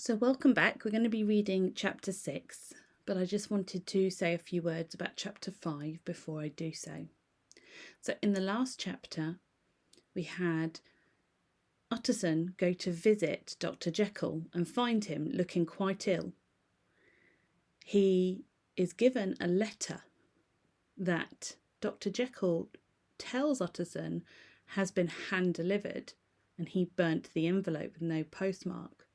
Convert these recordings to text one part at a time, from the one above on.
So, welcome back. We're going to be reading chapter 6, but I just wanted to say a few words about chapter 5 before I do so. So, in the last chapter, we had Utterson go to visit Dr. Jekyll and find him looking quite ill. He is given a letter that Dr. Jekyll tells Utterson has been hand delivered, and he burnt the envelope with no postmark.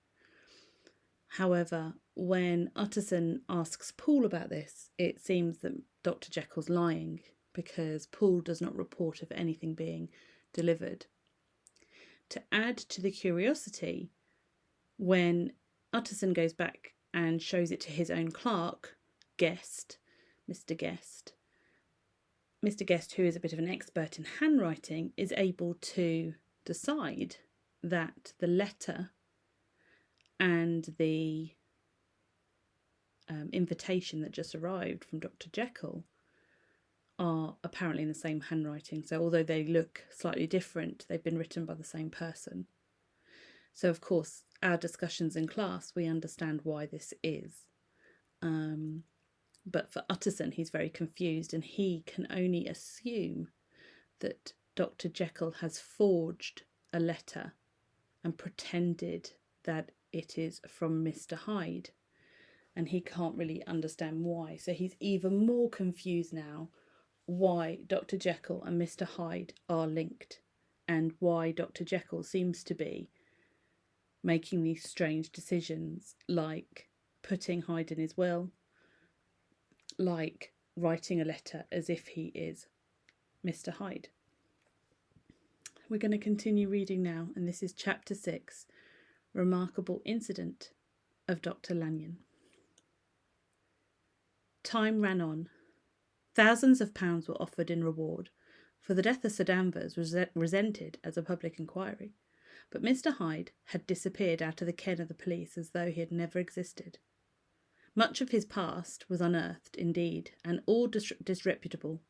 However, when Utterson asks Paul about this, it seems that Dr. Jekyll's lying because Paul does not report of anything being delivered. To add to the curiosity, when Utterson goes back and shows it to his own clerk, Mr. Guest, who is a bit of an expert in handwriting, is able to decide that the letter and the invitation that just arrived from Dr. Jekyll are apparently in the same handwriting. So although they look slightly different, they've been written by the same person. So of course, our discussions in class, we understand why this is. But for Utterson, he's very confused, and he can only assume that Dr. Jekyll has forged a letter and pretended that it is from Mr. Hyde, and he can't really understand why. So he's even more confused now why Dr. Jekyll and Mr. Hyde are linked, and why Dr. Jekyll seems to be making these strange decisions, like putting Hyde in his will, like writing a letter as if he is Mr. Hyde. We're going to continue reading now, and this is chapter 6, Remarkable Incident of Dr. Lanyon. Time ran on. Thousands of pounds were offered in reward, for the death of Sir Danvers was resented as a public inquiry, but Mr. Hyde had disappeared out of the ken of the police as though he had never existed. Much of his past was unearthed, indeed, and all disreputable.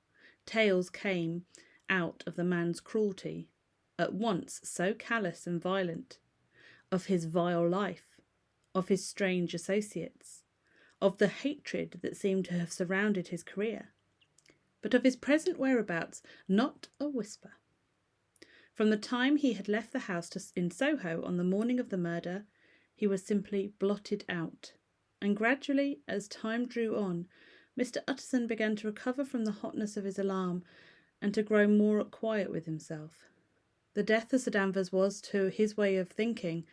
Tales came out of the man's cruelty, at once so callous and violent, of his vile life, of his strange associates, of the hatred that seemed to have surrounded his career. But of his present whereabouts, not a whisper. From the time he had left the house in Soho on the morning of the murder, he was simply blotted out. And gradually, as time drew on, Mr. Utterson began to recover from the hotness of his alarm and to grow more at quiet with himself. The death of Sir Danvers was, to his way of thinking,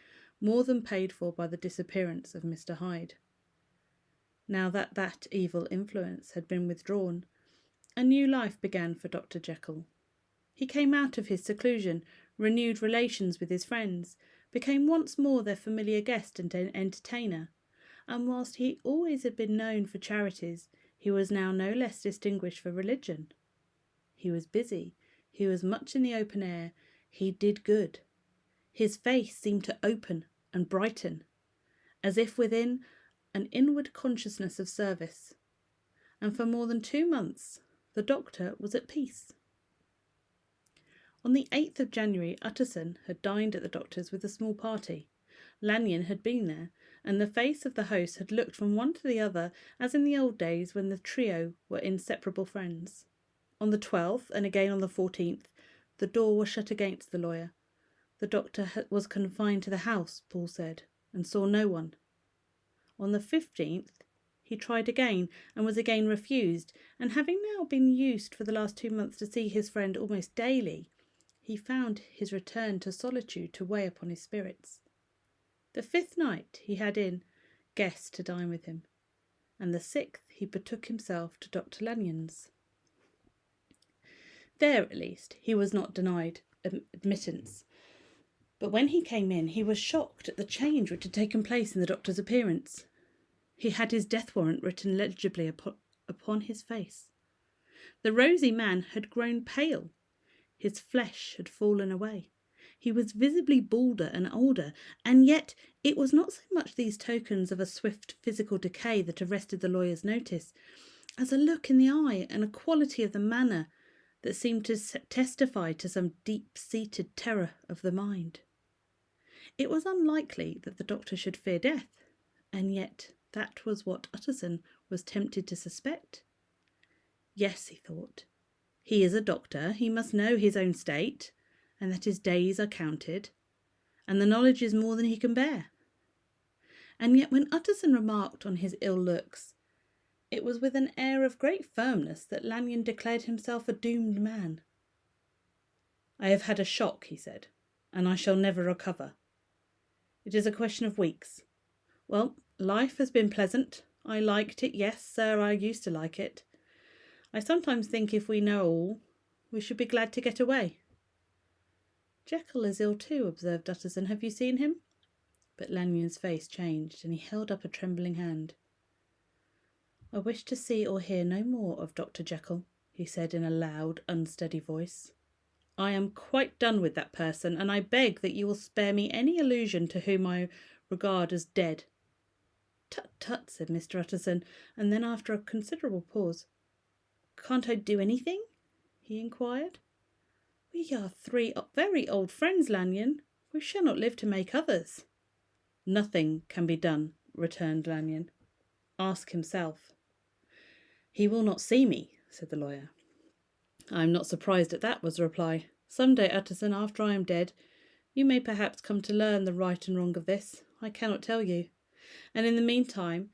more than paid for by the disappearance of Mr. Hyde. Now that evil influence had been withdrawn, a new life began for Dr. Jekyll. He came out of his seclusion, renewed relations with his friends, became once more their familiar guest and entertainer, and whilst he always had been known for charities, he was now no less distinguished for religion. He was busy, he was much in the open air, he did good. His face seemed to open and brighten, as if within an inward consciousness of service, and for more than 2 months the doctor was at peace. On the 8th of January, Utterson had dined at the doctor's with a small party. Lanyon had been there, and the face of the host had looked from one to the other as in the old days when the trio were inseparable friends. On the 12th, and again on the 14th, the door was shut against the lawyer. The doctor was confined to the house, Paul said, and saw no one. On the 15th, he tried again, and was again refused, and having now been used for the last 2 months to see his friend almost daily, he found his return to solitude to weigh upon his spirits. The 5th night he had in guests to dine with him, and the 6th he betook himself to Dr. Lanyon's. There, at least, he was not denied admittance, but when he came in he was shocked at the change which had taken place in the doctor's appearance. He had his death warrant written legibly upon his face. The rosy man had grown pale. His flesh had fallen away. He was visibly balder and older, and yet it was not so much these tokens of a swift physical decay that arrested the lawyer's notice, as a look in the eye and a quality of the manner that seemed to testify to some deep-seated terror of the mind. It was unlikely that the doctor should fear death, and yet that was what Utterson was tempted to suspect. Yes, he thought, he is a doctor, he must know his own state, and that his days are counted, and the knowledge is more than he can bear. And yet when Utterson remarked on his ill looks, it was with an air of great firmness that Lanyon declared himself a doomed man. "I have had a shock," he said, "and I shall never recover. It is a question of weeks. Well, life has been pleasant. I liked it, yes, sir, I used to like it. I sometimes think if we know all, we should be glad to get away." "Jekyll is ill too," observed Utterson. "Have you seen him?" But Lanyon's face changed, and he held up a trembling hand. "I wish to see or hear no more of Dr. Jekyll," he said in a loud, unsteady voice. "I am quite done with that person, and I beg that you will spare me any allusion to whom I regard as dead." "Tut, tut," said Mr. Utterson, and then after a considerable pause, "Can't I do anything?" he inquired. "We are three very old friends, Lanyon. We shall not live to make others." "Nothing can be done," returned Lanyon. "Ask himself." "He will not see me," said the lawyer. "I am not surprised at that," was the reply. "Some day, Utterson, after I am dead, you may perhaps come to learn the right and wrong of this. I cannot tell you. And in the meantime,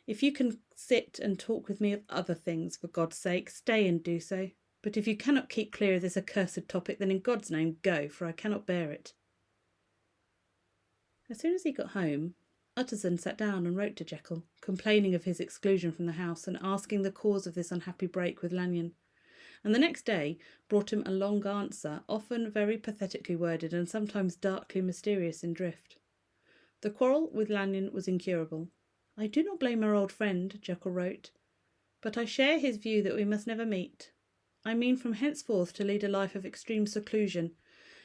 if you can sit and talk with me of other things, for God's sake, stay and do so. But if you cannot keep clear of this accursed topic, then in God's name go, for I cannot bear it." As soon as he got home, Utterson sat down and wrote to Jekyll, complaining of his exclusion from the house and asking the cause of this unhappy break with Lanyon, and the next day brought him a long answer, often very pathetically worded and sometimes darkly mysterious in drift. The quarrel with Lanyon was incurable. "I do not blame our old friend," Jekyll wrote, "but I share his view that we must never meet. I mean from henceforth to lead a life of extreme seclusion.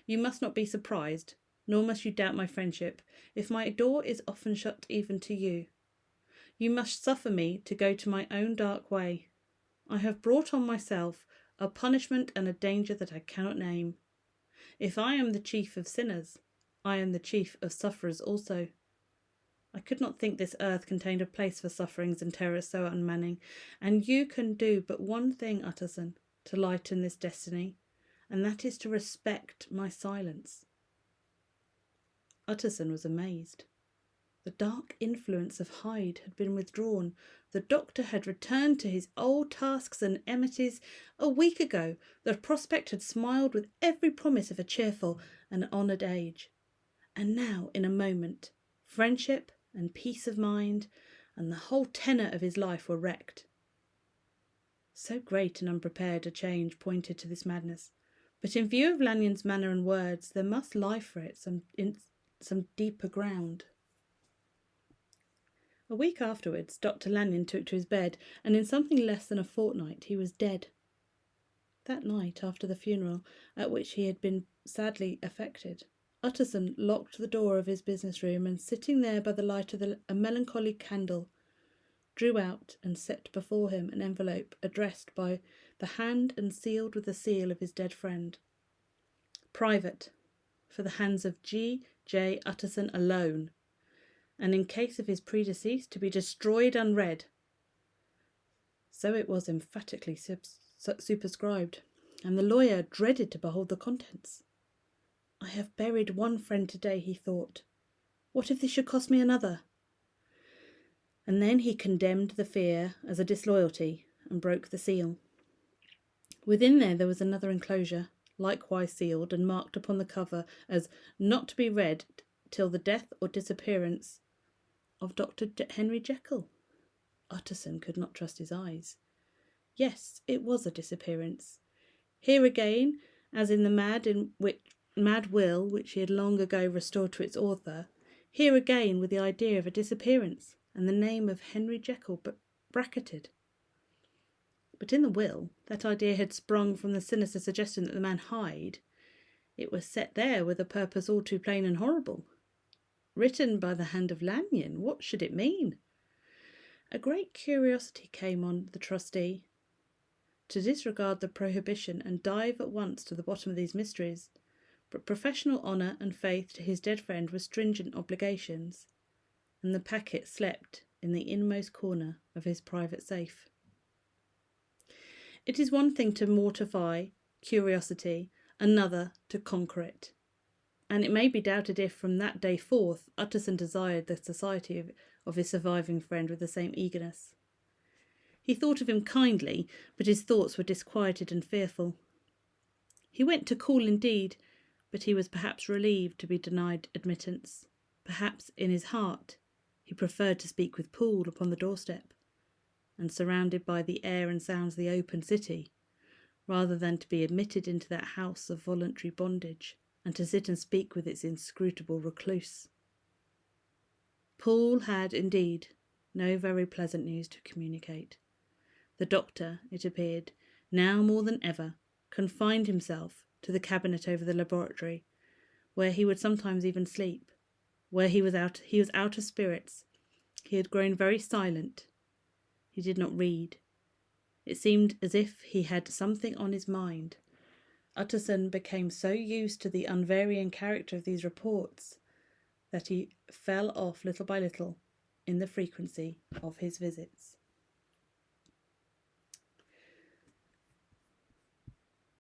You must not be surprised, nor must you doubt my friendship, if my door is often shut even to you. You must suffer me to go to my own dark way. I have brought on myself a punishment and a danger that I cannot name. If I am the chief of sinners, I am the chief of sufferers also. I could not think this earth contained a place for sufferings and terrors so unmanning, and you can do but one thing, Utterson, to lighten this destiny, and that is to respect my silence." Utterson was amazed. The dark influence of Hyde had been withdrawn. The doctor had returned to his old tasks and enmities. A week ago, the prospect had smiled with every promise of a cheerful and honoured age. And now, in a moment, friendship and peace of mind and the whole tenor of his life were wrecked. So great and unprepared a change pointed to this madness. But in view of Lanyon's manner and words, there must lie for it some deeper ground. A week afterwards, Dr. Lanyon took to his bed, and in something less than a fortnight he was dead. That night, after the funeral, at which he had been sadly affected, Utterson locked the door of his business room, and sitting there by the light of a melancholy candle, drew out and set before him an envelope addressed by the hand and sealed with the seal of his dead friend. "Private, for the hands of G. J. Utterson alone, and in case of his predecease to be destroyed unread." So it was emphatically superscribed, and the lawyer dreaded to behold the contents. "I have buried one friend today," he thought. "What if this should cost me another?" And then he condemned the fear as a disloyalty and broke the seal. Within there was another enclosure, likewise sealed and marked upon the cover as "not to be read till the death or disappearance of Dr. Henry Jekyll." Utterson could not trust his eyes. Yes, it was a disappearance. Here again, as in the mad will which he had long ago restored to its author, here again with the idea of a disappearance, and the name of Henry Jekyll bracketed. But in the will, that idea had sprung from the sinister suggestion that the man Hyde. It was set there with a purpose all too plain and horrible. Written by the hand of Lanyon, what should it mean? A great curiosity came on the trustee to disregard the prohibition and dive at once to the bottom of these mysteries. but professional honour and faith to his dead friend were stringent obligations, and the packet slept in the inmost corner of his private safe. It is one thing to mortify curiosity, another to conquer it, and it may be doubted if, from that day forth, Utterson desired the society of his surviving friend with the same eagerness. He thought of him kindly, but his thoughts were disquieted and fearful. He went to call indeed, but he was perhaps relieved to be denied admittance. Perhaps in his heart he preferred to speak with Poole upon the doorstep, and surrounded by the air and sounds of the open city, rather than to be admitted into that house of voluntary bondage, and to sit and speak with its inscrutable recluse. Poole had, indeed, no very pleasant news to communicate. The doctor, it appeared, now more than ever, confined himself to the cabinet over the laboratory, where he would sometimes even sleep, where he was out of spirits. He had grown very silent. He did not read. It seemed as if he had something on his mind. Utterson became so used to the unvarying character of these reports that he fell off little by little in the frequency of his visits.